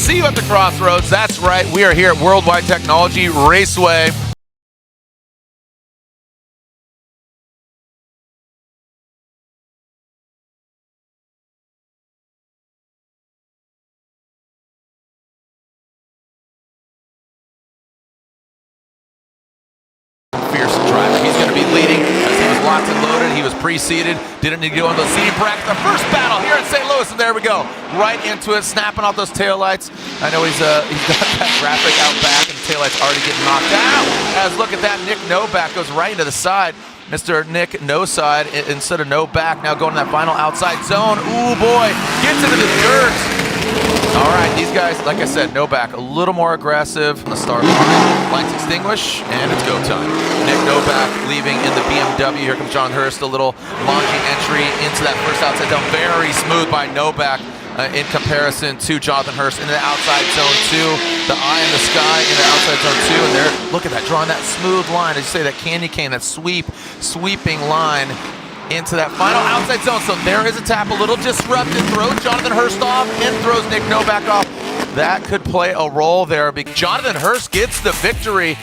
See you at the crossroads. That's right. We are here at Worldwide Technology Raceway. Fierce driver. He's going to be leading as he was locked and loaded. He was preceded. Didn't need to go on the seating bracket. The first battle here in St. Louis, and there we go. Right into it, snapping off those taillights. I know he's got that graphic out back, and the taillights already getting knocked out. As look at that, Nick Novak goes right into the side. Mr. Nick No Side instead of No Back, now going to that final outside zone. Ooh boy, gets into the dirt. All right, these guys, like I said, No Back, a little more aggressive on the start line. Lights extinguish, and it's go time. Nick Novak leaving in the BMW. Here comes John Hurst, a little launching entry into that first outside zone. Very smooth by Novak in comparison to Jonathan Hurst into the outside zone 2. The eye in the sky in the outside zone 2. And there, look at that, drawing that smooth line. As you say, that candy cane, that sweeping line into that final outside zone. So there is a tap, a little disrupted, throws Jonathan Hurst off and throws Nick Novak off. That could play a role there. Jonathan Hurst gets the victory.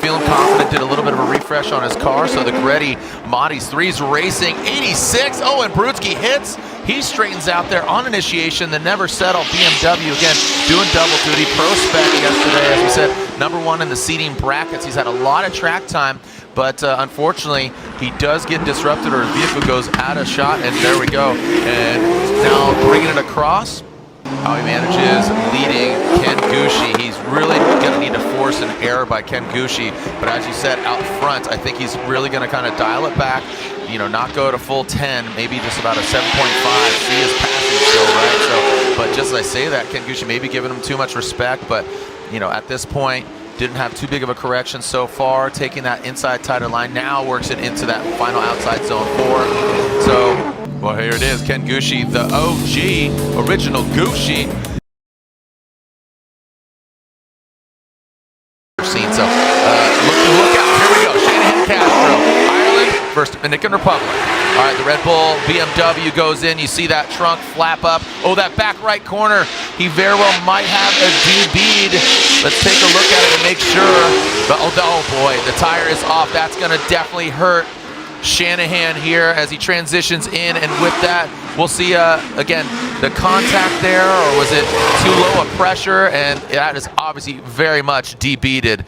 Feeling confident, did a little bit of a refresh on his car. So the Gretty Motti's 3's racing 86. Oh, and Brutsky hits. He straightens out there on initiation. The never settle BMW again doing double duty. Pro spec yesterday, as we said, #1 in the seating brackets. He's had a lot of track time, but unfortunately he does get disrupted, or his vehicle goes out of shot. And there we go. And now bringing it across. How he manages leading Ken Gucci. He's really going to need to force an error by Ken Gucci. But as you said, out front, I think he's really going to kind of dial it back, you know, not go to full 10, maybe just about a 7.5. See his passing still, right? So, but just as I say that, Ken Gucci maybe giving him too much respect. But, you know, at this point, didn't have too big of a correction so far. Taking that inside tighter line now works it into that final outside zone 4. So, well, here it is, Ken Gucci, the OG, original Gucci. So, look out, here we go, Shanahan Castro, Ireland versus Dominican Republic. All right, the Red Bull BMW goes in, you see that trunk flap up. Oh, that back right corner, he very well might have a DB'd. Let's take a look at it and make sure. But, oh boy, the tire is off, that's gonna definitely hurt Shanahan here as he transitions in, and with that, we'll see again the contact there, or was it too low a pressure? And that is obviously very much DB'd.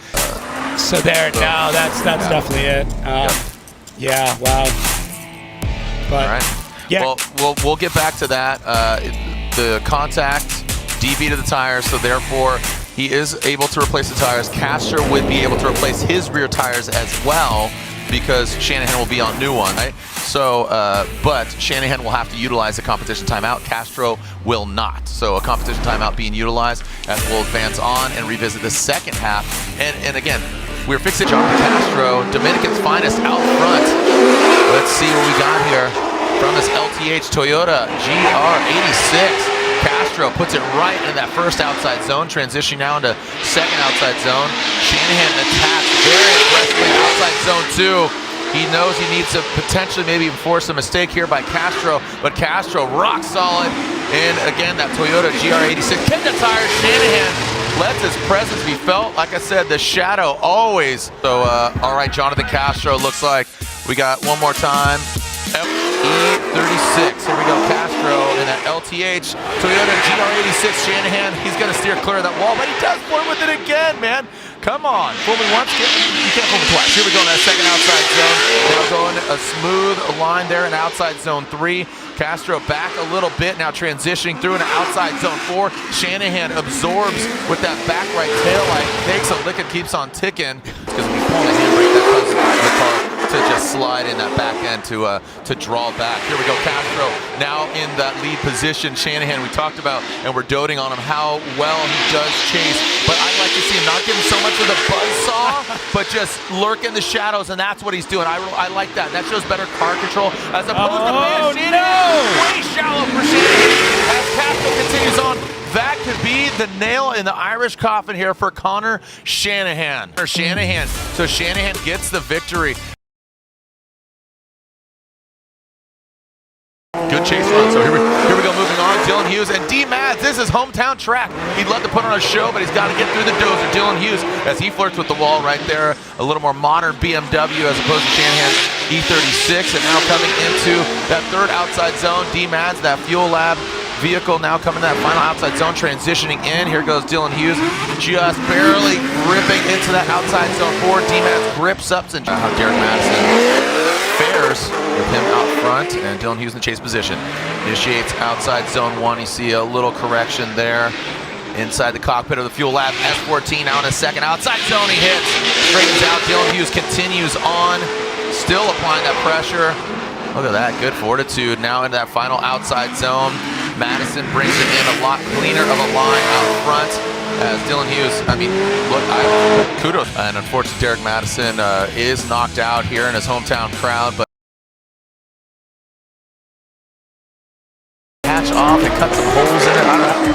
So there, no, that's definitely it. Yeah, wow. But all right. Yeah. Well, we'll get back to that. The contact, DB to the tires, so therefore he is able to replace the tires. Castro would be able to replace his rear tires as well, because Shanahan will be on new one, right? So, but Shanahan will have to utilize the competition timeout. Castro will not. So a competition timeout being utilized as we'll advance on and revisit the second half. And again, we're fixing Jonathan Castro, Dominican's finest out front. Let's see what we got here from this LTH Toyota GR86. Castro puts it right in that first outside zone, transitioning now into second outside zone. Shanahan attacks very aggressively outside zone 2. He knows he needs to potentially maybe force a mistake here by Castro, but Castro rock solid. And again, that Toyota GR86 kicked the tires. Shanahan lets his presence be felt. Like I said, the shadow always. So, all right, Jonathan Castro, looks like we got one more time. E36, here we go, Castro in that LTH Toyota GR86. Shanahan, he's going to steer clear of that wall, but he does point with it again, man. Come on, fool me once, you can't fool me twice. Here we go in that second outside zone. Now going a smooth line there in outside zone 3. Castro back a little bit, now transitioning through into outside zone 4. Shanahan absorbs with that back right tail light, takes a lick and keeps on ticking. Because when you pull the handbrake, that causes the car to just slide in that back end to draw back. Here we go, Castro now in that lead position. Shanahan, we talked about, and we're doting on him, how well he does chase. But I like to see him not getting so much of the buzzsaw, but just lurk in the shadows, and that's what he's doing. I like that. That shows better car control as opposed to way shallow for Shanahan. As Castro continues on, that could be the nail in the Irish coffin here for Connor Shanahan. So Shanahan gets the victory. Good chase run. So here we go, moving on. Dylan Hughes and D-Mads. This is hometown track. He'd love to put on a show, but he's got to get through the dozer. Dylan Hughes, as he flirts with the wall right there. A little more modern BMW as opposed to Shanahan's E36. And now coming into that third outside zone, D-Mads, that Fuel Lab vehicle now coming to that final outside zone, transitioning in. Here goes Dylan Hughes, just barely gripping into that outside zone 4. D-Mads grips up to how Derek Madison fares with him out front, and Dylan Hughes in the chase position. Initiates outside zone 1. You see a little correction there inside the cockpit of the Fuel Lab S14. Now in a second outside zone, he hits, straightens out. Dylan Hughes continues on, still applying that pressure. Look at that, good fortitude. Now into that final outside zone. Madison brings it in, a lot cleaner of a line out front. As Dylan Hughes, I mean, look, kudos. And unfortunately, Derek Madison is knocked out here in his hometown crowd, but hatch off and cut some holes in it. I don't know.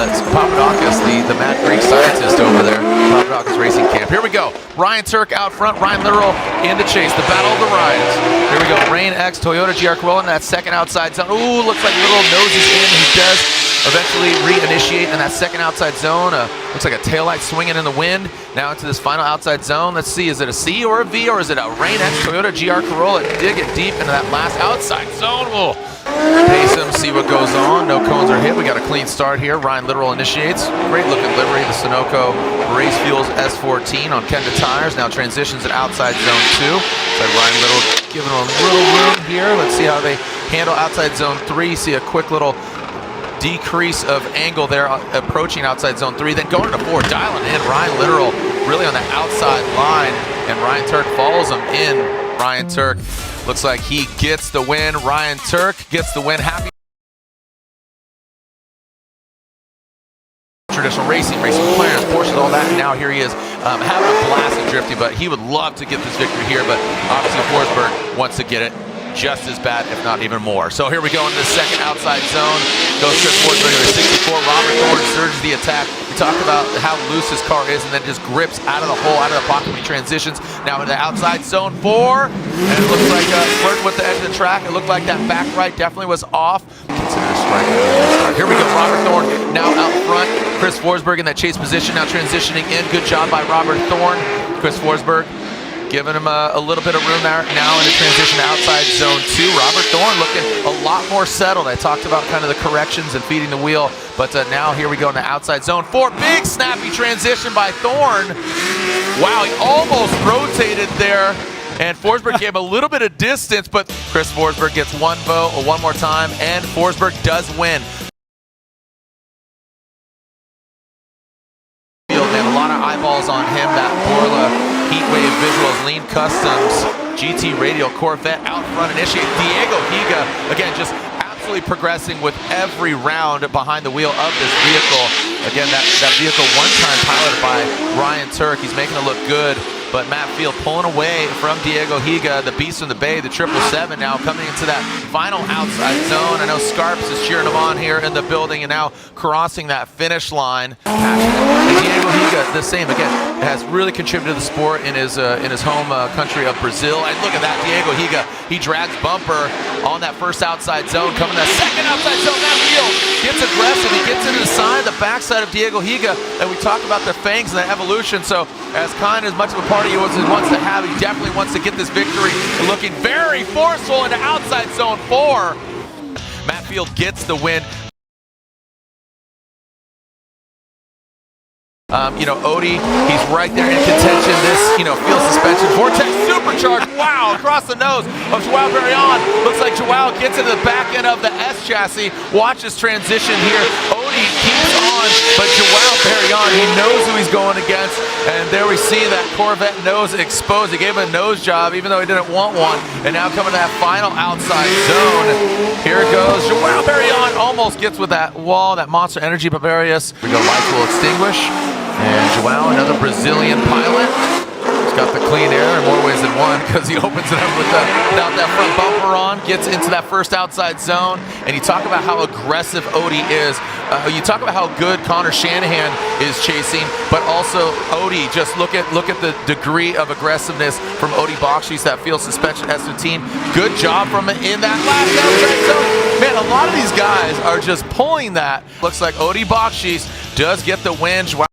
It's Papadakis, the mad Greek scientist over there. Papadakis Racing Camp. Here we go. Ryan Turk out front, Ryan Literal in the chase. The battle of the Ryans. Here we go. Rain X, Toyota GR Corolla in that second outside zone. Ooh, looks like Literal noses in. He does eventually reinitiate in that second outside zone. Looks like a taillight swinging in the wind. Now into this final outside zone. Let's see, is it a C or a V, or is it a Rain X Toyota GR Corolla? Dig it deep into that last outside zone. We'll pace him, see what goes on. No cones are hit. We got a clean start here. Ryan Literal initiates. Great looking livery. The Sunoco Race Fuels S14 on Kenda tires. Now transitions at outside zone 2. So Ryan Literal giving him a little room here. Let's see how they handle outside zone 3. See a quick little decrease of angle there approaching outside zone 3, then going to 4, dialing in. Ryan Literal really on the outside line, and Ryan Turk follows him in. Ryan Turk looks like he gets the win. Ryan Turk gets the win. Happy traditional racing players, Porsches, all that, and now here he is having a blast and drifting, but he would love to get this victory here, but obviously Forsberg wants to get it just as bad, if not even more. So here we go into the second outside zone. Goes Chris Forsberg to 64. Robert Thorne surges the attack. We talked about how loose his car is, and then just grips out of the hole, out of the pocket when he transitions. Now into the outside zone 4, and it looks like flirting with the edge of the track. It looked like that back right definitely was off. Consider a strike. Here we go. Robert Thorne now out front. Chris Forsberg in that chase position, now transitioning in. Good job by Robert Thorne. Chris Forsberg giving him a little bit of room there. Now in the transition to outside zone 2. Robert Thorne looking a lot more settled. I talked about kind of the corrections and feeding the wheel, but now here we go in the outside zone 4. Big snappy transition by Thorne. Wow, he almost rotated there, and Forsberg gave a little bit of distance, but Chris Forsberg gets one vote one more time, and Forsberg does win. Man, a lot of eyeballs on him. That Borla Heatwave Visuals Lean Customs GT Radial Corvette out front. Initiate Diego Higa, again, just absolutely progressing with every round behind the wheel of this vehicle. Again, that vehicle one time piloted by Ryan Turk. He's making it look good, but Matt Field pulling away from Diego Higa, the beast from the Bay, the 777 now coming into that final outside zone. I know Scarps is cheering him on here in the building and now crossing that finish line. And Diego Higa, the same, again, has really contributed to the sport in his home country of Brazil. And look at that, Diego Higa, he drags bumper on that first outside zone, coming to that second outside zone. Matt Field gets aggressive, he gets into the side, the backside of Diego Higa, and we talk about the fangs and the evolution. So as kind as much of a party he wants to have, he definitely wants to get this victory. Looking very forceful into outside zone 4. Matt Field gets the win. Odie, he's right there in contention. This, fuel suspension, Vortex supercharged. Wow, across the nose of Joao Barrion. Looks like Joao gets into the back end of the S chassis. Watch his transition here. Odie keeps on, but Joao Barrion, he knows who he's going against. And there we see that Corvette nose exposed. He gave him a nose job, even though he didn't want one. And now coming to that final outside zone. Here it goes. Joao Barrion almost gets with that wall, that Monster Energy Bavarius. We go, lights will extinguish. And Joao, another Brazilian pilot. He's got the clean air in more ways than one, because he opens it up without that front bumper on, gets into that first outside zone. And you talk about how aggressive Odie is. You talk about how good Connor Shanahan is chasing, but also Odie, just look at the degree of aggressiveness from Odie Bakshi's, that field suspension S15. Good job from it in that last outside zone. lot of these guys are just pulling that. Looks like Odi Bakshis does get the win. Just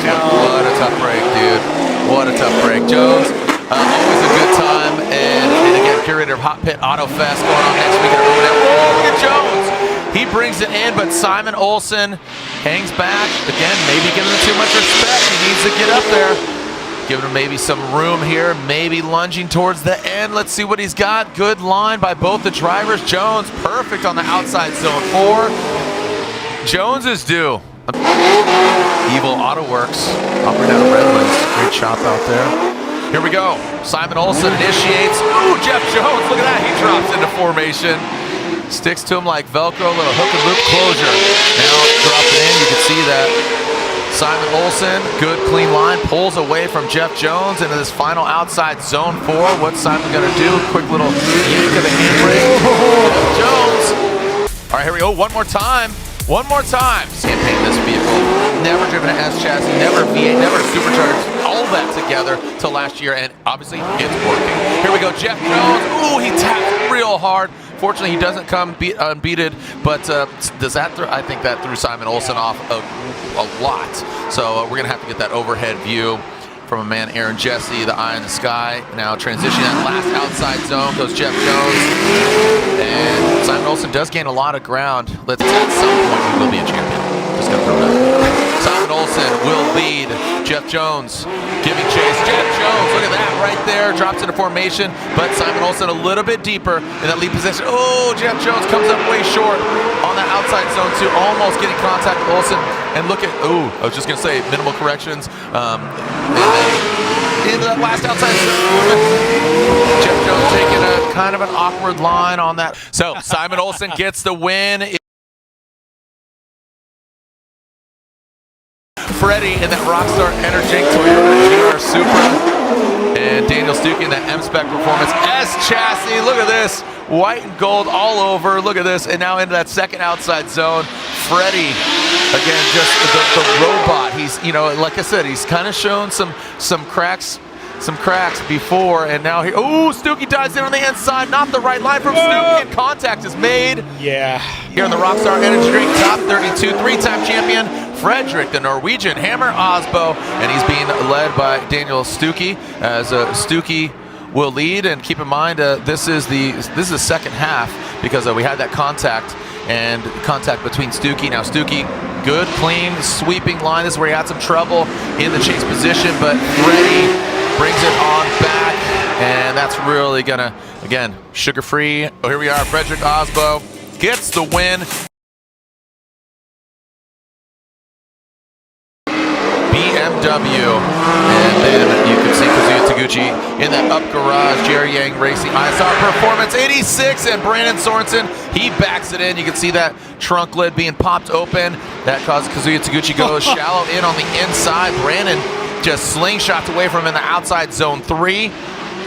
what a tough break, dude. What a tough break. Jones, always a good time. And again, curator of Hot Pit Auto Fest going on next week. Oh, look at Jones. He brings it in, but Simon Olsen hangs back. Again, maybe giving him too much respect. He needs to get up there. Giving him maybe some room here, maybe lunging towards the end. Let's see what he's got. Good line by both the drivers. Jones, perfect on the outside zone 4. Jones is due. Evil Auto Works, up and down Redlands. Great chop out there. Here we go. Simon Olsen initiates. Ooh, Jeff Jones, look at that. He drops into formation. Sticks to him like Velcro, a little hook and loop closure. Now dropping in, you can see that. Simon Olsen, good clean line, pulls away from Jeff Jones into this final outside zone 4. What's Simon gonna do? Quick little yank of the handbrake. Jeff Jones. All right, here we go, one more time. One more time. Campaign this vehicle. Never driven an S chassis, never V8, never supercharged. All that together till last year, and obviously it's working. Here we go, Jeff Jones. Ooh, he tapped real hard. Fortunately, he doesn't come unbeaten, but does that? I think that threw Simon Olsen off a lot. So we're gonna have to get that overhead view from a man, Aaron Jesse, the eye in the sky. Now transitioning that last outside zone goes Jeff Jones, and Simon Olsen does gain a lot of ground. At some point, he will be a champion. Just gonna throw that. Simon Olsen will lead. Jeff Jones giving chase. Jeff Jones, look at that right there. Drops into formation, but Simon Olsen a little bit deeper in that lead position. Oh, Jeff Jones comes up way short on the outside zone 2, almost getting contact with Olsen. And look at, ooh, I was just gonna say minimal corrections. In the last outside zone, Jeff Jones taking a kind of an awkward line on that. So Simon Olsen gets the win. Freddie in that Rockstar Energetic Toyota GR Supra, and Daniel Stuckey in that M-Spec Performance S chassis. Look at this, white and gold all over. Look at this, and now into that second outside zone. Freddie, again, just the robot. He's, you know, like I said, he's kind of shown some cracks before, and now he, oh, Stuckey dives in on the inside, not the right line from Stuckey, and contact is made. Yeah. Here in the Rockstar Energy Drink Top 32, 3-time champion, Frederick, the Norwegian Hammer Osbo, and he's being led by Daniel Stuckey, as Stuckey will lead. And keep in mind, this is the second half, because we had that contact between Stuckey. Now Stuckey, good, clean, sweeping line. This is where he had some trouble in the chase position, but Freddie brings it on back, and that's really gonna, again, sugar-free. Oh, here we are, Frederick Osbo gets the win. BMW, and then you can see Kazuya Taguchi in that up garage, Jerry Yang Racing ISR Performance 86, and Brandon Sorensen, he backs it in. You can see that trunk lid being popped open. That causes Kazuya Taguchi go shallow in on the inside. Brandon just slingshots away from him in the outside zone 3,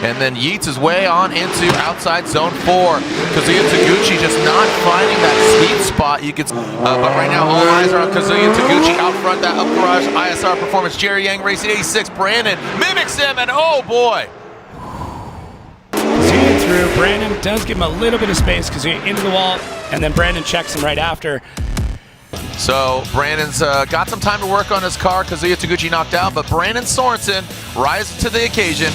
and then yeets his way on into outside zone 4. Kazuya Taguchi just not finding that sweet spot. You could, but right now all eyes are on Kazuya Taguchi out front. That up garage ISR Performance, Jerry Yang Racing 86. Brandon mimics him, and oh boy. Kazuya through. Brandon does give him a little bit of space. Kazuya into the wall, and then Brandon checks him right after. So Brandon's got some time to work on his car. Kazuya Taguchi knocked out, but Brandon Sorensen rises to the occasion.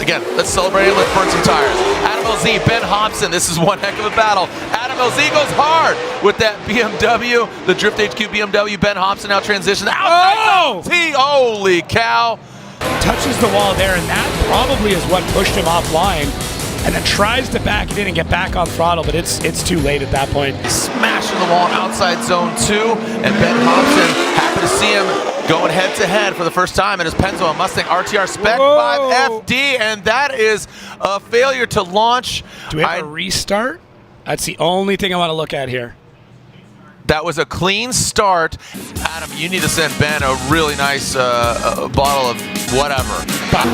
Again, let's celebrate and let's burn some tires. Adam LZ, Ben Hobson, this is one heck of a battle. Adam LZ goes hard with that BMW, the Drift HQ BMW. Ben Hobson now transitions out. Oh! Holy cow. Touches the wall there, and that probably is what pushed him offline. And then tries to back it in and get back on throttle, but it's too late at that point. Smashing the wall outside zone 2, and Ben Hobson, happy to see him going head-to-head for the first time in his Pennzoil Mustang RTR Spec 5 FD, and that is a failure to launch. Do we have a restart? That's the only thing I want to look at here. That was a clean start. Adam, you need to send Ben a really nice bottle of whatever.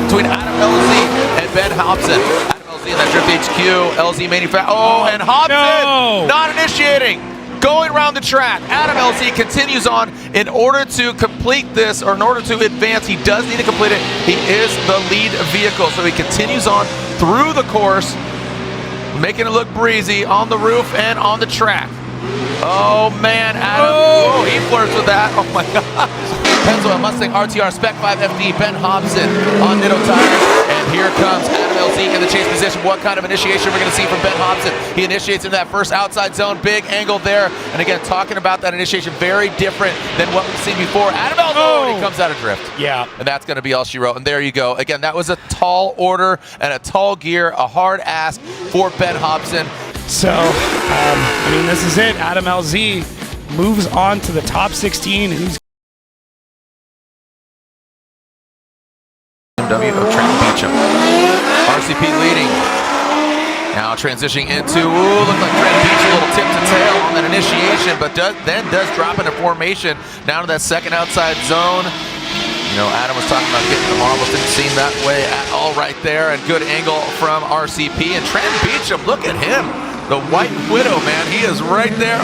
Between Adam LZ and Ben Hobson. Adam LZ in that Drift HQ, LZ manufacturer. Oh, and Hobson not initiating. going around the track. Adam LZ continues on. In order to complete this, or in order to advance, he does need to complete it. He is the lead vehicle, so he continues on through the course, making it look breezy on the roof and on the track. Oh man, Adam, oh, he flirts with that. Oh my gosh. Pennzoil Mustang RTR Spec 5 FD, Ben Hobson on Nitto tires. And here comes Adam LZ in the chase position. What kind of initiation we're going to see from Ben Hobson? He initiates into that first outside zone, big angle there. And again, talking about that initiation, very different than what we've seen before. Adam LZ, and he comes out of drift. Yeah. And that's going to be all she wrote. And there you go. Again, that was a tall order and a tall gear, a hard ask for Ben Hobson. So, I mean, this is it. Adam LZ moves on to the top 16. Who's Trent Beecham. RCP leading. Now transitioning into, look like Trent Beecham, a little tip to tail on that initiation, but then does drop into formation down to that second outside zone. You know, Adam was talking about getting the marbles, didn't seem that way at all right there, and good angle from RCP. And Trent Beecham, look at him. The White Widow, man, he is right there.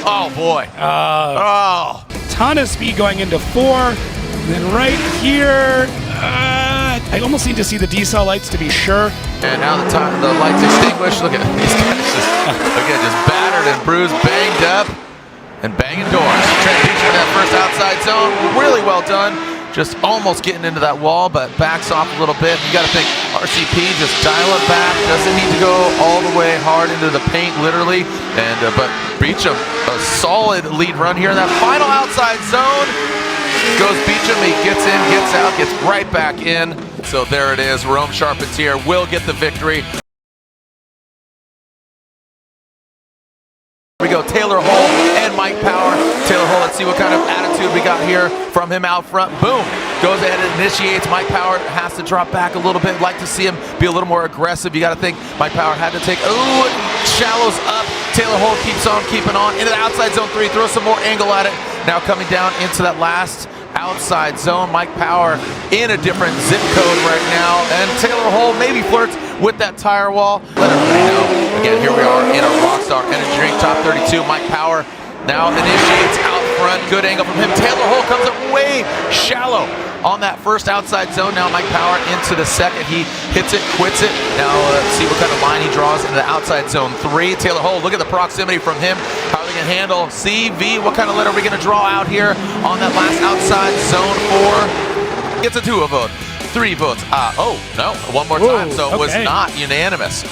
Oh boy. Ton of speed going into 4. And then right here, I almost need to see the decel lights to be sure. And now the lights extinguished. Look at these guys just battered and bruised, banged up, and banging doors. Trent Beecham in that first outside zone, really well done. Just almost getting into that wall, but backs off a little bit. You got to think RCP, just dial it back. Doesn't need to go all the way hard into the paint, literally. And but Beecham, a solid lead run here in that final outside zone. Goes Beecham, he gets in, gets out, gets right back in. So there it is. Rome Charpentier will get the victory. Here we go, Taylor Hull and Mike Power. Taylor Hull, let's see what kind of attitude we got here from him out front. Boom, goes ahead and initiates. Mike Power has to drop back a little bit. Like to see him be a little more aggressive. You got to think Mike Power had to take, shallows up. Taylor Hull keeps on keeping on into the outside zone 3, throws some more angle at it. Now coming down into that last outside zone. Mike Power in a different zip code right now. And Taylor Hull maybe flirts with that tire wall. Let everybody know. Again, here we are in a Rockstar Energy Drink Top 32. Mike Power now initiates out front. Good angle from him. Taylor Hull comes up way shallow on that first outside zone. Now Mike Power into the second. He hits it, quits it. Now let's see what kind of line he draws into the outside zone 3. Taylor Hull, look at the proximity from him. How are they going to handle CV? What kind of letter are we going to draw out here on that last outside zone 4? Gets a 2 vote. 3 votes. Oh, no, one more time. So it was not unanimous.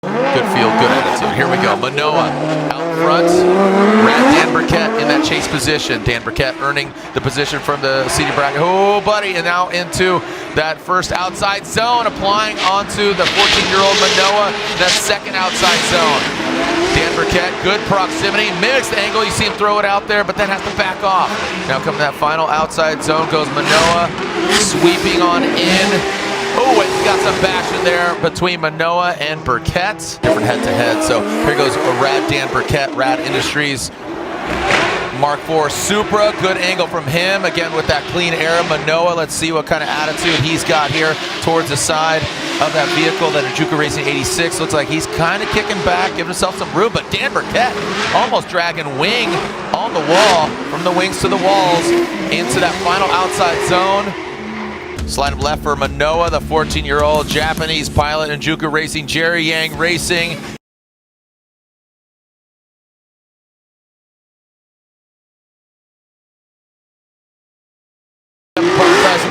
Good feel, good attitude. Here we go. Manoa out front. Dan Burkett in that chase position. Dan Burkett earning the position from the seating bracket. Oh, buddy. And now into that first outside zone, applying onto the 14-year-old Manoa, that second outside zone. Dan Burkett, good proximity. Mixed angle. You see him throw it out there, but then has to back off. Now coming to that final outside zone goes Manoa, sweeping on in. Oh, and he got some baction there between Manoa and Burkett. Different head-to-head. So here goes Rad Dan Burkett, Rad Industries. Mark IV Supra, good angle from him. Again with that clean air. Manoa, let's see what kind of attitude he's got here towards the side of that vehicle. That Juka Racing 86 looks like he's kind of kicking back, giving himself some room. But Dan Burkett almost dragging wing on the wall, from the wings to the walls, into that final outside zone. Slide him left for Manoa, the 14-year-old Japanese pilot in Juka Racing, Jerry Yang Racing.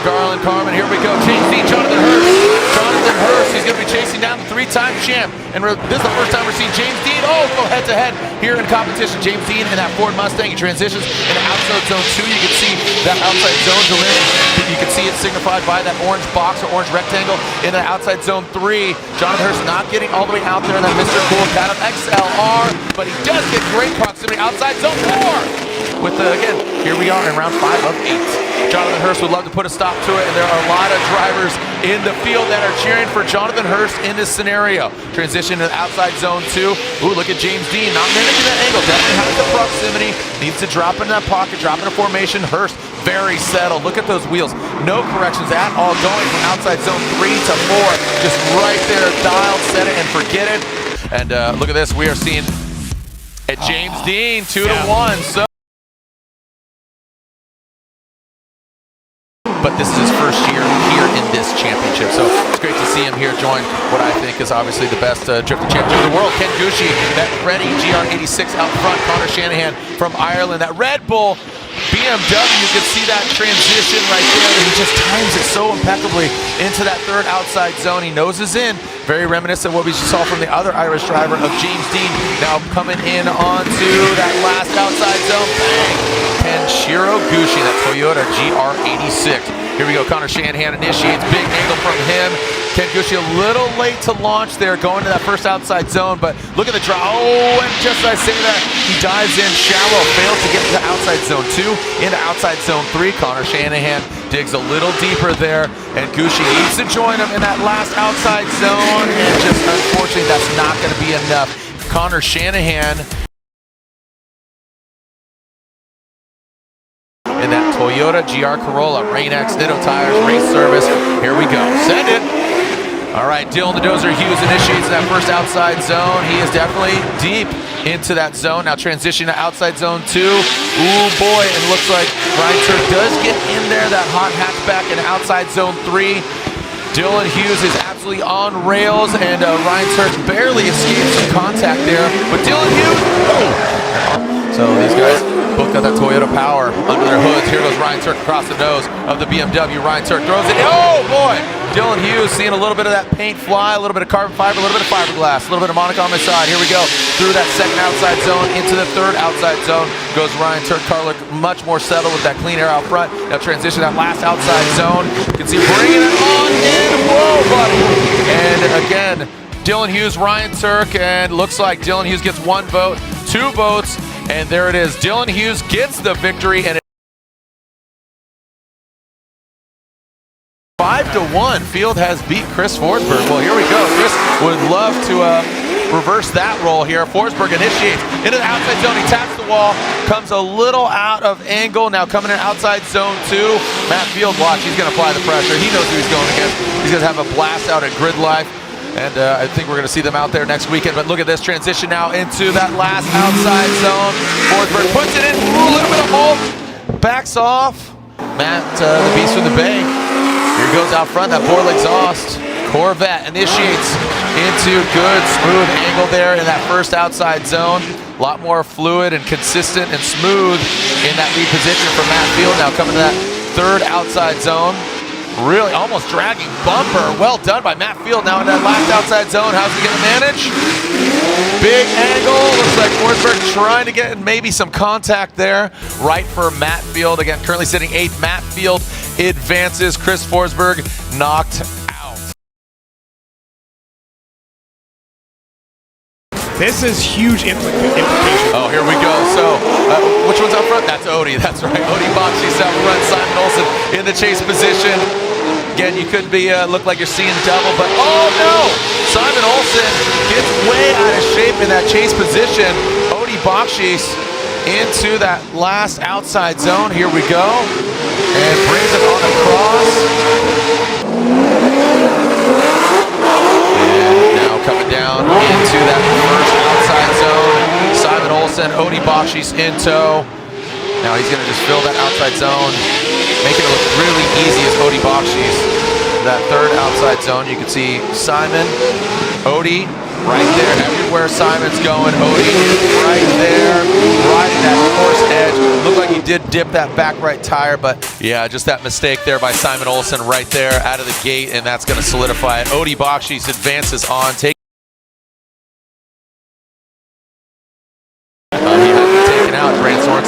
Garland, Carmen, here we go. James Dean, Jonathan Hurst. He's going to be chasing down the 3-time champ. And this is the first time we're seeing James Dean. Go head-to-head here in competition. James Dean in that Ford Mustang. He transitions into outside zone 2. You can see that outside zone delivery. You can see it signified by that orange box or orange rectangle in the outside zone 3. Jonathan Hurst not getting all the way out there in that Mr. Cool Cat of XLR, but he does get great proximity outside zone 4. With again, here we are in round 5 of 8. Jonathan Hurst would love to put a stop to it, and there are a lot of drivers in the field that are cheering for Jonathan Hurst in this scenario. Transition to outside zone 2. Ooh, look at James Dean, not managing that angle. Definitely has the proximity, needs to drop in that pocket, drop in a formation. Hurst, very settled. Look at those wheels. No corrections at all, going from outside zone 3 to 4. Just right there, dialed, set it, and forget it. And look at this, we are seeing James Dean 2-1. So, but this is his first year here in this championship, so it's great to see him here join what I think is obviously the best drifting championship in the world. Ken Gucci, that ready GR86 out front. Connor Shanahan from Ireland, that Red Bull BMW, you can see that transition right there. He just times it so impeccably into that third outside zone. He noses in, very reminiscent of what we saw from the other Irish driver of James Dean. Now coming in onto that last outside zone, bang! Kenshiro Gucci, that Toyota GR86. Here we go, Connor Shanahan initiates, big angle from him. Ken Gucci a little late to launch there, going to that first outside zone, but look at the draw. Oh, and just as I say that, he dives in shallow, fails to get to outside zone 2, into outside zone 3. Connor Shanahan digs a little deeper there, and Gucci needs to join him in that last outside zone, and just unfortunately, that's not going to be enough. Connor Shanahan in that Toyota GR Corolla, Rain X, Ditto tires, race service. Here we go. Send it. All right, Dylan the Dozer Hughes initiates that first outside zone. He is definitely deep into that zone. Now transitioning to outside zone 2. Ooh, boy, it looks like Ryan Turk does get in there, that hot hatchback in outside zone 3. Dylan Hughes is absolutely on rails, and Ryan Turk barely escapes some contact there. But Dylan Hughes, so these guys both got that Toyota power under their hoods. Here goes Ryan Turk across the nose of the BMW. Ryan Turk throws it. Oh, boy! Dylan Hughes seeing a little bit of that paint fly, a little bit of carbon fiber, a little bit of fiberglass, a little bit of Monica on the side. Here we go. Through that second outside zone, into the third outside zone goes Ryan Turk. Car look much more settled with that clean air out front. Now transition that last outside zone. You can see bringing it on in. Whoa, buddy! And again, Dylan Hughes, Ryan Turk, and looks like Dylan Hughes gets 1 vote, 2 votes, and there it is. Dylan Hughes gets the victory, and 5-1. Field has beat Chris Forsberg. Well, here we go. Chris would love to reverse that role here. Forsberg initiates into the outside zone. He taps the wall, comes a little out of angle. Now coming in outside zone 2. Matt Field, watch. He's going to apply the pressure. He knows who he's going against. He's going to have a blast out at Grid Life. And I think we're going to see them out there next weekend. But look at this transition now into that last outside zone. Forsberg puts it in. Ooh, a little bit of hold. Backs off. Matt, the Beast from the Bay. Here he goes out front, that Borla exhaust. Corvette initiates into good, smooth angle there in that first outside zone. A lot more fluid and consistent and smooth in that lead position for Matt Field. Now coming to that third outside zone. Really almost dragging bumper. Well done by Matt Field. Now in that last outside zone, how's he going to manage? Big angle. Looks like Forsberg trying to get maybe some contact there. Right for Matt Field. Again, currently sitting 8th. Matt Field advances. Chris Forsberg knocked out. This is huge implication. Oh, here we go. So, which one's up front? That's Odie. That's right. Odie Boxy's out front. Simon Olsen in the chase position. Again, you could be look like you're seeing double, but oh no! Simon Olsen gets way out of shape in that chase position. Odie Boxy's into that last outside zone. Here we go, and brings it on across. And now coming down into that first outside zone. Simon Olsen, Odie Boxy's in tow. Now he's going to just fill that outside zone, making it look really easy as Odie Boxy's. That third outside zone, you can see Simon, Odie, right there. Everywhere Simon's going, Odie is right there, riding that course edge. Looked like he did dip that back right tire, but yeah, just that mistake there by Simon Olsen right there out of the gate, and that's going to solidify it. Odie Boxy's advances on.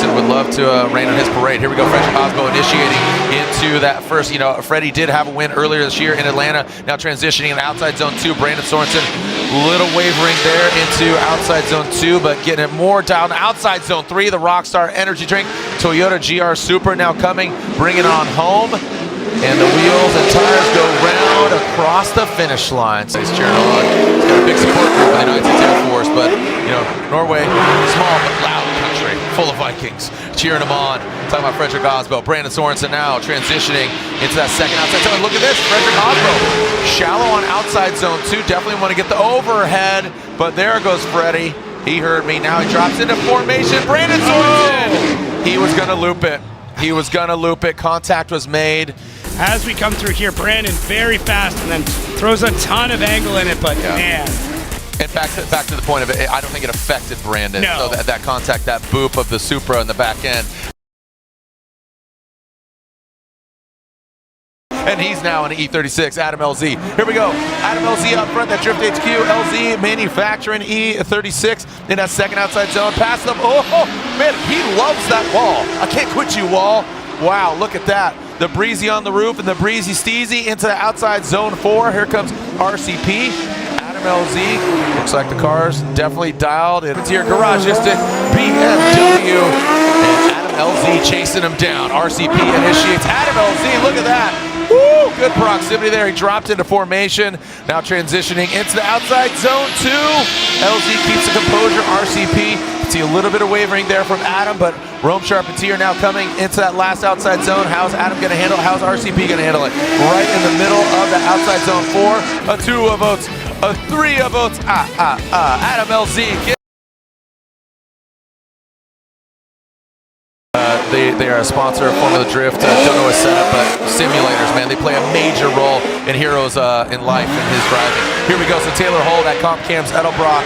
Would love to rain on his parade. Here we go, Freddy Cosmo initiating into that first. You know, Freddie did have a win earlier this year in Atlanta. Now transitioning in outside zone 2. Brandon Sorensen, little wavering there into outside zone 2, but getting it more down outside zone 3. The Rockstar Energy Drink, Toyota GR Supra now coming, bringing on home. And the wheels and tires go round across the finish line. So he's cheering on. He's got a big support group in the United States Air Force, but you know, Norway, small but loud country, full of Vikings, cheering him on. Talking about Frederick Osbo. Brandon Sorensen now transitioning into that second outside zone. Look at this, Frederick Osbo. Shallow on outside zone 2. Definitely want to get the overhead, but there goes Freddie. He heard me. Now he drops into formation. Brandon Sorensen. He was going to loop it. He was going to loop it. Contact was made. As we come through here, Brandon very fast and then throws a ton of angle in it, but man. And back to the point of it, I don't think it affected Brandon. No. So that contact, that boop of the Supra in the back end. And he's now in E36, Adam LZ. Here we go. Adam LZ up front, that Drift HQ. LZ manufacturing E36 in that second outside zone. Pass them. Oh, man, he loves that wall. I can't quit you, wall. Wow, look at that. The breezy on the roof and the breezy steezy into the outside zone 4. Here comes RCP. Adam LZ. Looks like the car's definitely dialed into your garage. Just a BMW. And Adam LZ chasing him down. RCP initiates Adam LZ. Look at that. Woo! Good proximity there. He dropped into formation. Now transitioning into the outside zone 2. LZ keeps the composure. RCP. See a little bit of wavering there from Adam, but Rome Charpentier now coming into that last outside zone. How's Adam going to handle it? How's RCP going to handle it? Right in the middle of the outside zone 4. A 2 of votes. A 3 of votes. Adam LZ. They are a sponsor of Formula Drift. Don't know his setup, but simulators, man, they play a major role in heroes in life and his driving. Here we go. So Taylor Holt at Comp Camps Edelbrock.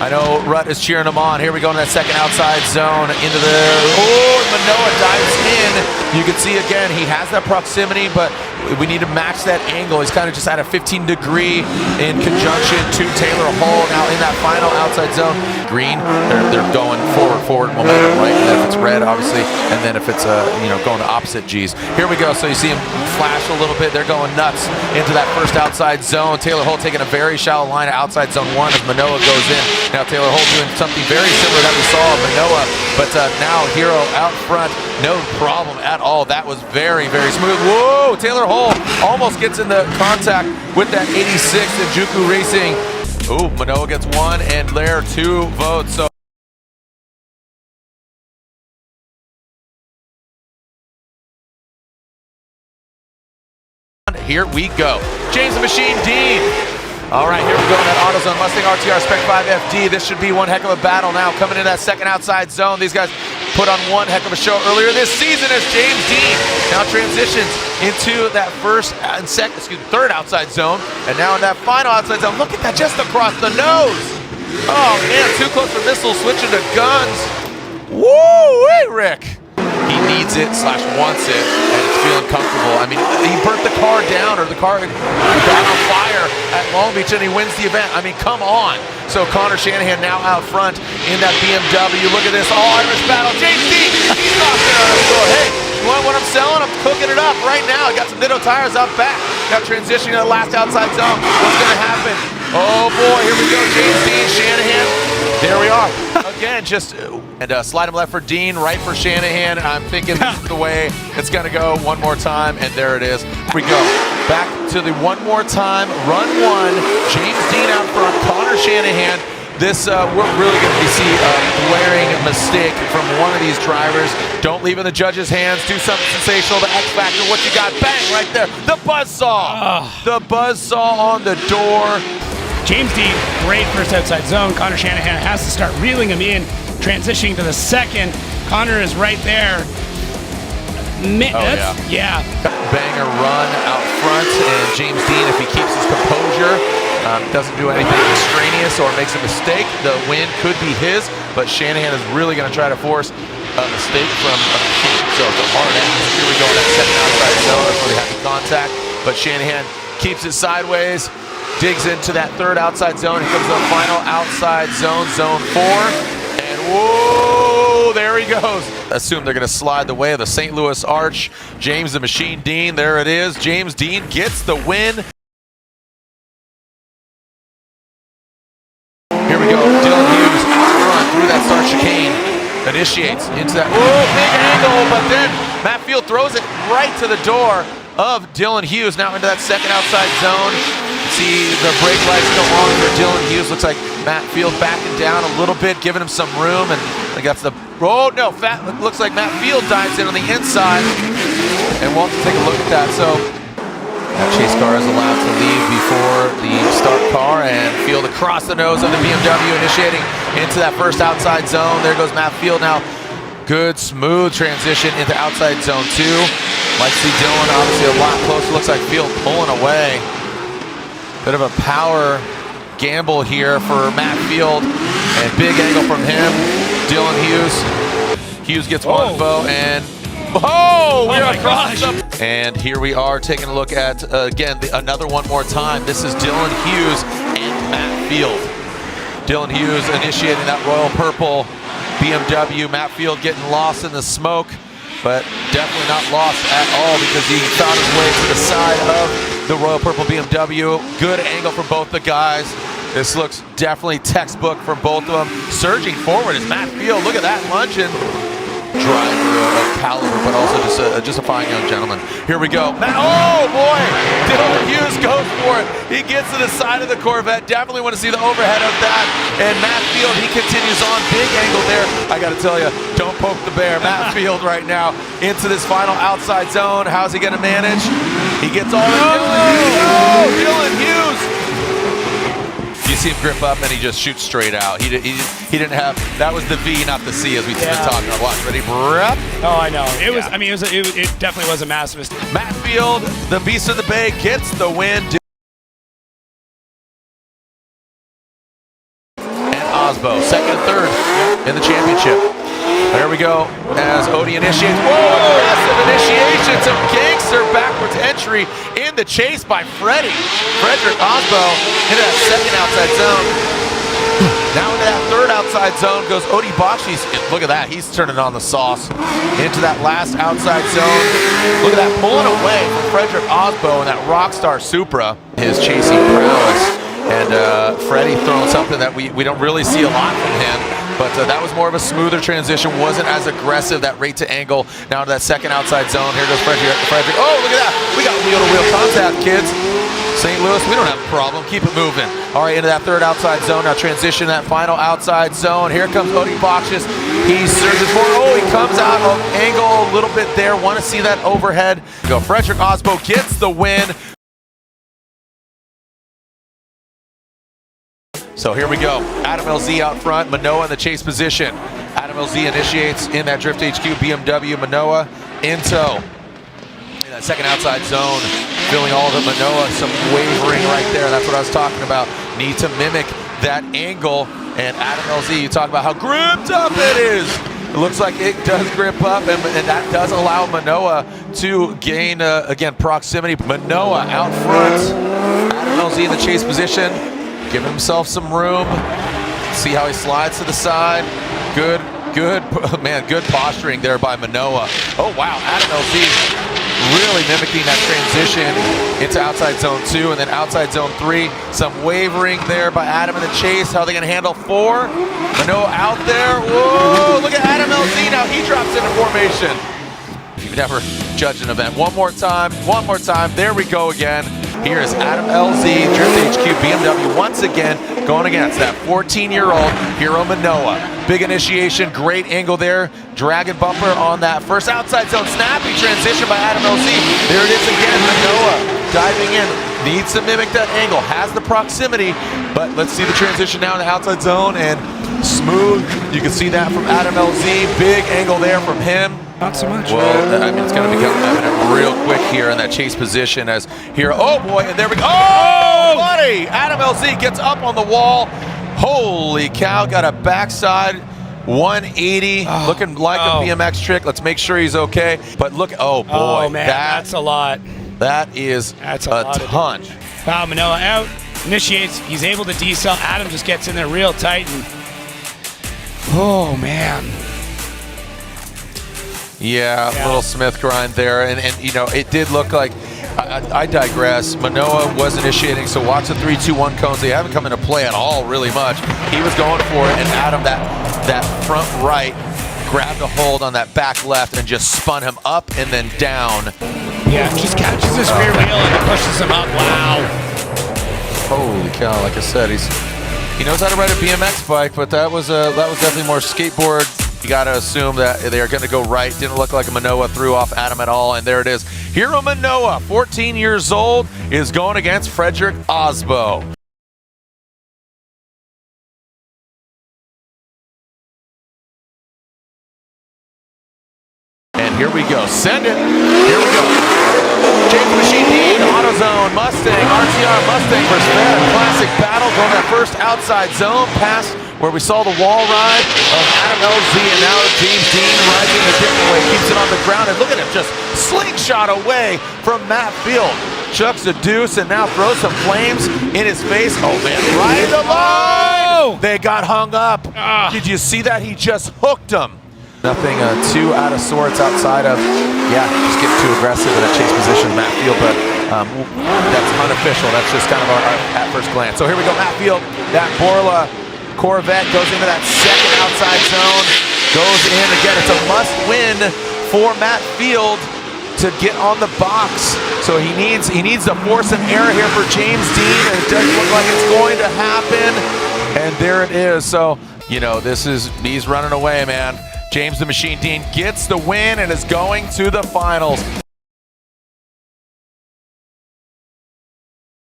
I know Rutt is cheering him on. Here we go in that second outside zone into the. Oh, Manoa dives in. You can see again, he has that proximity, but we need to match that angle. He's kind of just at a 15 degree in conjunction to Taylor Hall now in that final outside zone. Green, they're going forward momentum, right? And then if it's red, obviously, and then if it's going to opposite G's. Here we go. So you see him flash a little bit. They're going nuts into that first outside zone. Taylor Holt taking a very shallow line of outside zone 1 as Manoa goes in. Now Taylor Holt doing something very similar that we saw of Manoa, but now Hero out front, no problem at all. That was very, very smooth. Whoa, Taylor Holt almost gets into contact with that 86 in Juku Racing. Ooh, Manoa gets 1 and there 2 votes. So here we go. James the Machine Dean. All right, here we go in that AutoZone Mustang RTR Spec 5 FD. This should be one heck of a battle now. Coming in that second outside zone. These guys put on one heck of a show earlier this season as James Dean now transitions into that third outside zone. And now in that final outside zone. Look at that, just across the nose. Oh man, too close for missiles, switching to guns. Woo-wee, Rick. He needs it / wants it, and it's feeling comfortable. I mean, he burnt the car down, or the car got on fire at Long Beach, and he wins the event. I mean, come on. So Connor Shanahan now out front in that BMW. Look at this all-Irish battle. James Dean, he's knocking it on the door. Hey, you want what I'm selling? I'm cooking it up right now. I got some Ditto tires out back. Now transitioning to the last outside zone. What's going to happen? Oh boy, here we go. James Dean, Shanahan. There we are. Again, slide him left for Dean, right for Shanahan. I'm thinking this is the way it's going to go one more time, and there it is. Here we go. Back to the one more time. Run 1. James Dean out front. Connor Shanahan. This, we're really going to see a glaring mistake from one of these drivers. Don't leave it in the judge's hands. Do something sensational. The X Factor. What you got? Bang, right there. The buzzsaw. The buzzsaw on the door. James Dean, great first outside zone. Connor Shanahan has to start reeling him in, transitioning to the second. Connor is right there. Yeah. Banger run out front, and James Dean, if he keeps his composure, doesn't do anything extraneous or makes a mistake, the win could be his, but Shanahan is really going to try to force a mistake from Dean. So it's a hard ass. Here we go in that second outside zone. That's really happy contact, but Shanahan keeps it sideways. Digs into that third outside zone. Here comes the final outside zone, zone 4. And whoa, there he goes. Assume they're going to slide the way of the St. Louis Arch. James the Machine Dean, there it is. James Dean gets the win. Here we go. Dylan Hughes out front through that start chicane. Initiates into that, big angle, but then Matt Field throws it right to the door of Dylan Hughes, now into that second outside zone. see the brake lights go on for Dylan Hughes. Looks like Matt Field backing down a little bit, giving him some room, and I got the, oh no, looks like Matt Field dives in on the inside, and we'll have to take a look at that. So that chase car is allowed to leave before the start car, and Field across the nose of the BMW, initiating into that first outside zone. There goes Matt Field now. Good, smooth transition into outside zone 2. Like see Dylan obviously a lot closer. Looks like Field pulling away. Bit of a power gamble here for Matt Field, and big angle from him. Dylan Hughes. Hughes gets one vote, and oh, we're across the. And here we are taking a look at again another one more time. This is Dylan Hughes and Matt Field. Dylan Hughes initiating that royal purple BMW. Matt Field getting lost in the smoke, but definitely not lost at all because he found his way to the side of the royal purple BMW. Good angle from both the guys. This looks definitely textbook from both of them. Surging forward is Matt Field. Look at that lunging driver of caliber, but also just a fine young gentleman. Here we go. Oh boy, Dylan Hughes goes for it. He gets to the side of the Corvette. Definitely want to see the overhead of that. And Matt Field, he continues on. Big angle there. I got to tell you, don't poke the bear. Matt Field right now into this final outside zone. How's he going to manage? He gets all the Dylan Hughes. You see him grip up and he just shoots straight out. He didn't have, that was the V, not the C, as we've been talking about. Watch, ready? Oh, I know. It was. I mean, it definitely was a massive mistake. Matt Field, the Beast of the Bay, gets the win. And Osbo, second and third in the championship. There we go as Odie initiates. Whoa, aggressive initiation. Some gangster backwards entry in the chase by Frederick Osbo into that second outside zone. Now into that third outside zone goes Odie Bakshi. Look at that. He's turning on the sauce into that last outside zone. Look at that, pulling away from Frederick Osbo in that Rockstar Supra. His chasing prowess. And Freddie throwing something that we don't really see a lot from him. But that was more of a smoother transition, wasn't as aggressive, that rate to angle. Now to that second outside zone. Here goes Frederick. Oh, look at that. We got wheel-to-wheel contact, kids. St. Louis, we don't have a problem. Keep it moving. All right, into that third outside zone. Now transition that final outside zone. Here comes Odie Bakshi. He surges forward. Oh, he comes out of angle a little bit there. Want to see that overhead. Go. Frederick Osbo gets the win. So here we go. Adam LZ out front, Manoa in the chase position. Adam LZ initiates in that Drift HQ BMW, Manoa in tow. In that second outside zone, feeling all of it. Manoa, some wavering right there. That's what I was talking about. Need to mimic that angle. And Adam LZ, you talk about how gripped up it is. It looks like it does grip up, and that does allow Manoa to gain, again, proximity. Manoa out front. Adam LZ in the chase position. Give himself some room. See how he slides to the side. Good posturing there by Manoa. Oh wow, Adam LZ really mimicking that transition into outside zone 2 and then outside zone 3. Some wavering there by Adam in the chase. How are they gonna handle 4? Manoa out there. Whoa, look at Adam LZ now. He drops into formation. You've never judged an event. One more time. There we go again. Here is Adam LZ, Drift HQ BMW, once again going against that 14-year-old Hiro Manoa. Big initiation, great angle there. Dragon bumper on that first outside zone. Snappy transition by Adam LZ. There it is again, Manoa diving in. Needs to mimic that angle, has the proximity, but let's see the transition now in the outside zone, and smooth. You can see that from Adam LZ. Big angle there from him. Not so much. Well, I mean, it's going to become evident real quick here in that chase position as here. Oh boy, and there we go. Oh, buddy! Adam LZ gets up on the wall. Holy cow! Got a backside 180, looking like a BMX trick. Let's make sure he's okay. But look, oh boy, oh man, that's a lot. That's a ton. Wow, Manoa out, initiates. He's able to decel. Adam just gets in there real tight, and oh man. Yeah, little Smith grind there, and you know, it did look like, I digress. Manoa was initiating, so watch the 3-2-1 cones. They haven't come into play at all really much. He was going for it, and Adam, that front right, grabbed a hold on that back left and just spun him up and then down. Yeah, just catches his rear wheel and pushes him up. Wow. Holy cow! Like I said, he knows how to ride a BMX bike, but that was definitely more skateboard. You got to assume that they are going to go right. Didn't look like Manoa threw off Adam at all, and there it is. Hiro Manoa, 14 years old, is going against Frederick Osbo. And here we go. Send it. Here we go. James Machine Dean, AutoZone, Mustang, RTR Mustang versus Van. A classic battle going that first outside zone pass where we saw the wall ride of Adam LZ, and now James Dean riding a different way. Keeps it on the ground, and look at him just slingshot away from Matt Field. Chucks a deuce and now throws some flames in his face. Oh man, right the line! They got hung up. Did you see that? He just hooked him. Nothing too out of sorts outside of, just getting too aggressive in that chase position, Matt Field, but that's unofficial. That's just kind of our at first glance. So here we go, Matt Field, that Borla Corvette goes into that second outside zone, goes in again. It's a must win for Matt Field to get on the box. So he needs to force an error here for James Dean, and it doesn't look like it's going to happen. And there it is. So, he's running away, man. James the Machine Dean gets the win and is going to the finals.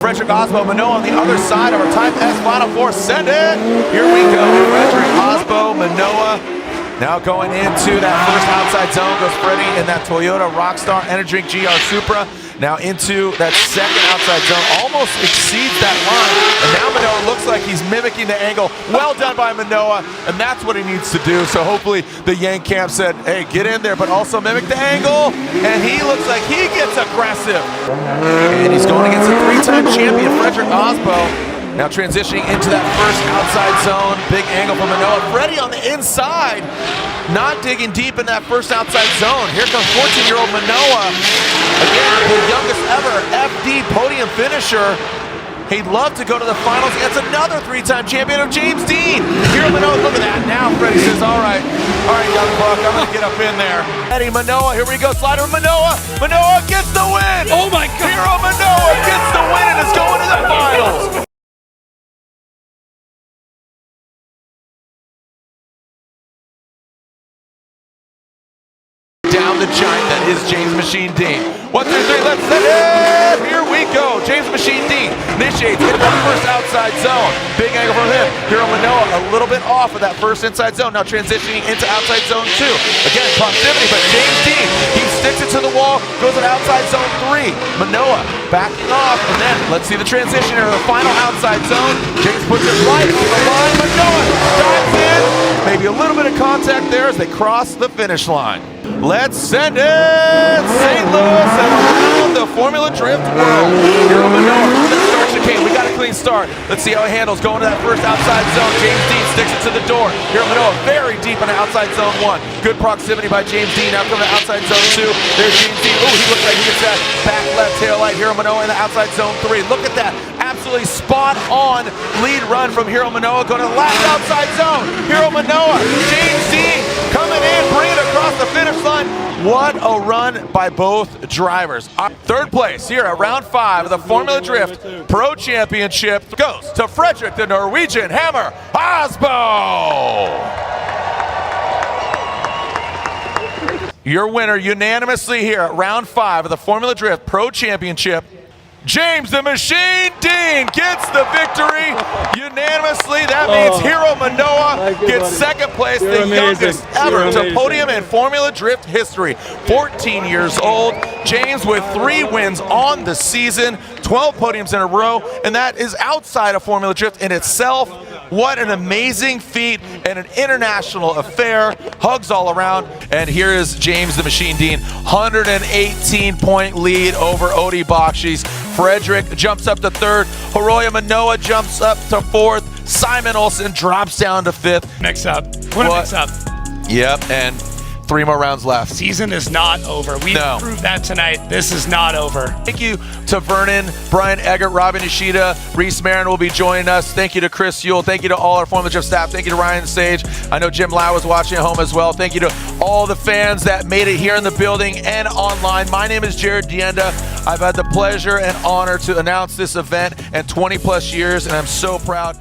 Frederick Osbo, Manoa on the other side of our Type S Final Four. Send it! Here we go. Frederick Osbo, Manoa. Now going into that first outside zone goes Freddie in that Toyota Rockstar Energy GR Supra. Now into that second outside zone, almost exceeds that line. And now Manoa looks like he's mimicking the angle. Well done by Manoa, and that's what he needs to do. So hopefully the Yank camp said, hey, get in there, but also mimic the angle. And he looks like he gets aggressive. And he's going against a three-time champion, Frederick Osbo. Now transitioning into that first outside zone. Big angle from Manoa. Freddie on the inside. Not digging deep in that first outside zone. Here comes 14-year-old Manoa. Again, the youngest ever FD podium finisher. He'd love to go to the finals against another three-time champion of James Dean. Hiro Manoa, look at that. Now Freddie says, all right, young buck, I'm going to get up in there. Eddie Manoa, here we go. Slider Manoa. Manoa gets the win. Oh, my God. Hiro Manoa gets the win and is going to the finals. Down the giant that is James Machine Dean. 1, 2, 3, let's set it! Here we go. James Machine Dean initiates into that first outside zone. Big angle from him. Hiro Manoa a little bit off of that first inside zone. Now transitioning into outside zone 2. Again, proximity, but James Dean, he sticks it to the wall, goes to outside zone 3. Manoa backing off, and then let's see the transition into the final outside zone. James puts it right on the line. Manoa dives in. Maybe a little bit of contact there as they cross the finish line. Let's send it! St. Louis and around the Formula Drift world. Hiro Manoa from the start chicane. We got a clean start. Let's see how he handles going to that first outside zone. James Dean sticks it to the door. Hiro Manoa very deep in the outside zone 1. Good proximity by James Dean. Now coming to outside zone 2. There's James Dean. Oh, he looks like he gets that back left tail light. Hiro Manoa in the outside zone 3. Look at that. Absolutely spot on lead run from Hiro Manoa. Going to the last outside zone. Hiro Manoa. James Dean coming in, bringing it across the finish line. What a run by both drivers. Third place here at round 5 of the Formula Drift Pro Championship goes to Frederick the Norwegian Hammer Osbo. Your winner unanimously here at round 5 of the Formula Drift Pro Championship, James the Machine Dean gets the victory unanimously. That means Hiro Manoa gets second place, the youngest ever to podium in Formula Drift history. 14 years old. James with 3 wins on the season, 12 podiums in a row, and that is outside of Formula Drift in itself. What an amazing feat and an international affair. Hugs all around. And here is James the Machine Dean, 118-point lead over Odi Bakshi's. Frederick jumps up to 3rd. Hiroya Manoa jumps up to 4th. Simon Olsen drops down to 5th. Mix up. What a mix up. Yep, and 3 more rounds left. Season is not over. We proved that tonight. This is not over. Thank you to Vernon, Brian Eggert, Robin Nishida, Reese Marin will be joining us. Thank you to Chris Yule. Thank you to all our Formula Drift staff. Thank you to Ryan Sage. I know Jim Lau was watching at home as well. Thank you to all the fans that made it here in the building and online. My name is Jared Dienda. I've had the pleasure and honor to announce this event in 20 plus years, and I'm so proud.